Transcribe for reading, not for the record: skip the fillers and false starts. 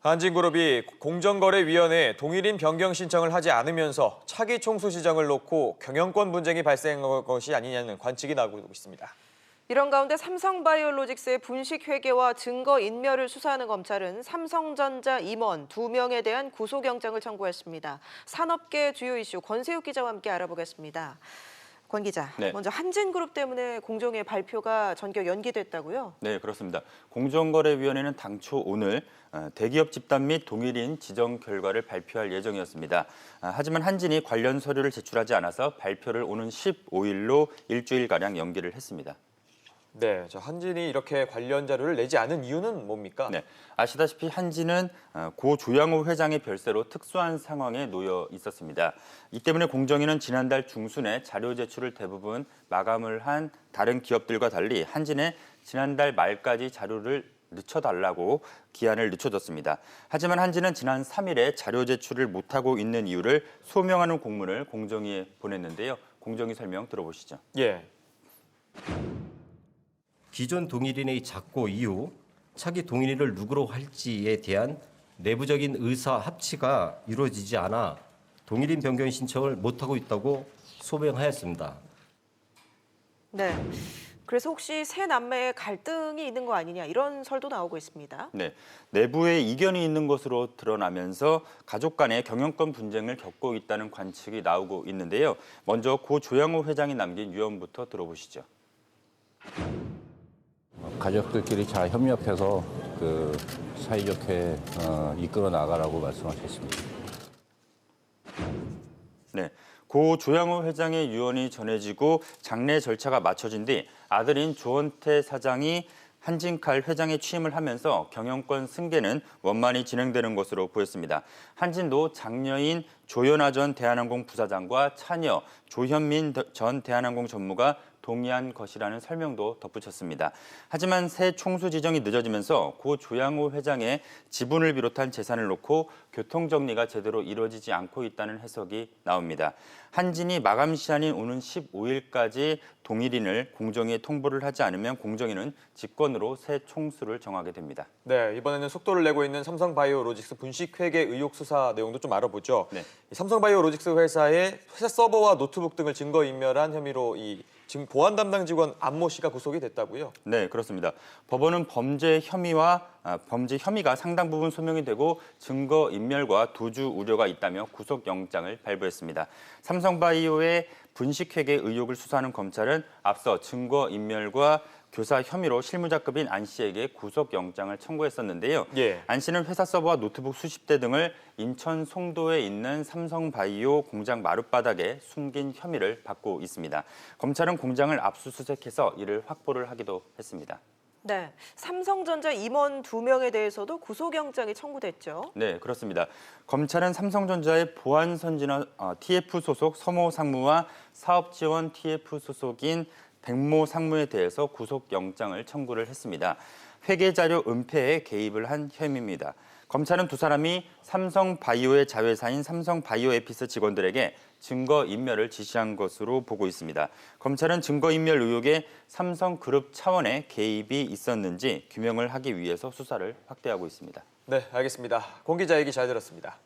한진그룹이 공정거래위원회에 동일인 변경 신청을 하지 않으면서 차기 총수 지정을 놓고 경영권 분쟁이 발생한 것이 아니냐는 관측이 나오고 있습니다. 이런 가운데 삼성바이오로직스의 분식 회계와 증거 인멸을 수사하는 검찰은 삼성전자 임원 2명에 대한 구속영장을 청구했습니다. 산업계 주요 이슈 권세욱 기자와 함께 알아보겠습니다. 권 기자, 네. 먼저 한진그룹 때문에 공정의 발표가 전격 연기됐다고요? 네, 그렇습니다. 공정거래위원회는 당초 오늘 대기업 집단 및 동일인 지정 결과를 발표할 예정이었습니다. 하지만 한진이 관련 서류를 제출하지 않아서 발표를 오는 15일로 일주일가량 연기를 했습니다. 네, 한진이 이렇게 관련 자료를 내지 않은 이유는 뭡니까? 네, 아시다시피 한진은 고 조양호 회장의 별세로 특수한 상황에 놓여 있었습니다. 이 때문에 공정위는 지난달 중순에 자료 제출을 대부분 마감을 한 다른 기업들과 달리 한진에 지난달 말까지 자료를 늦춰달라고 기한을 늦춰줬습니다. 하지만 한진은 지난 3일에 자료 제출을 못하고 있는 이유를 소명하는 공문을 공정위에 보냈는데요. 공정위 설명 들어보시죠. 예. 기존 동일인의 작고 이후 차기 동일인을 누구로 할지에 대한 내부적인 의사 합치가 이루어지지 않아 동일인 변경 신청을 못하고 있다고 소명하였습니다. 네. 그래서 혹시 새 남매에 갈등이 있는 거 아니냐 이런 설도 나오고 있습니다. 네, 내부에 이견이 있는 것으로 드러나면서 가족 간의 경영권 분쟁을 겪고 있다는 관측이 나오고 있는데요. 먼저 고 조양호 회장이 남긴 유언부터 들어보시죠. 가족들끼리 잘 협력해서 사이좋게 이끌어 나가라고 말씀하셨습니다. 네, 고 조양호 회장의 유언이 전해지고 장례 절차가 마쳐진 뒤 아들인 조원태 사장이 한진칼 회장에 취임을 하면서 경영권 승계는 원만히 진행되는 것으로 보였습니다. 한진도 장녀인 조연아 전 대한항공 부사장과 차녀 조현민 전 대한항공 전무가 동의한 것이라는 설명도 덧붙였습니다. 하지만 새 총수 지정이 늦어지면서 고 조양호 회장의 지분을 비롯한 재산을 놓고 교통정리가 제대로 이루어지지 않고 있다는 해석이 나옵니다. 한진이 마감 시한인 오는 15일까지 동일인을 공정위에 통보를 하지 않으면 공정위는 직권으로 새 총수를 정하게 됩니다. 네, 이번에는 속도를 내고 있는 삼성바이오로직스 분식회계 의혹 수사 내용도 좀 알아보죠. 네. 삼성바이오로직스 회사의 회사 서버와 노트북 등을 증거인멸한 혐의로 지금 보안 담당 직원 안모 씨가 구속이 됐다고요? 네, 그렇습니다. 법원은 범죄 혐의가 상당 부분 소명이 되고 증거 인멸과 도주 우려가 있다며 구속영장을 발부했습니다. 삼성바이오의 분식회계 의혹을 수사하는 검찰은 앞서 증거 인멸과 교사 혐의로 실무자급인 안 씨에게 구속영장을 청구했었는데요. 예. 안 씨는 회사 서버와 노트북 수십 대 등을 인천 송도에 있는 삼성바이오 공장 마룻바닥에 숨긴 혐의를 받고 있습니다. 검찰은 공장을 압수수색해서 이를 확보를 하기도 했습니다. 네, 삼성전자 임원 2명에 대해서도 구속영장이 청구됐죠. 네, 그렇습니다. 검찰은 삼성전자의 보안선진화 TF 소속 서모 상무와 사업지원 TF 소속인 백모 상무에 대해서 구속영장을 청구를 했습니다. 회계자료 은폐에 개입을 한 혐의입니다. 검찰은 두 사람이 삼성바이오의 자회사인 삼성바이오에피스 직원들에게 증거인멸을 지시한 것으로 보고 있습니다. 검찰은 증거인멸 의혹에 삼성그룹 차원의 개입이 있었는지 규명을 하기 위해서 수사를 확대하고 있습니다. 네, 알겠습니다. 권 기자 얘기 잘 들었습니다.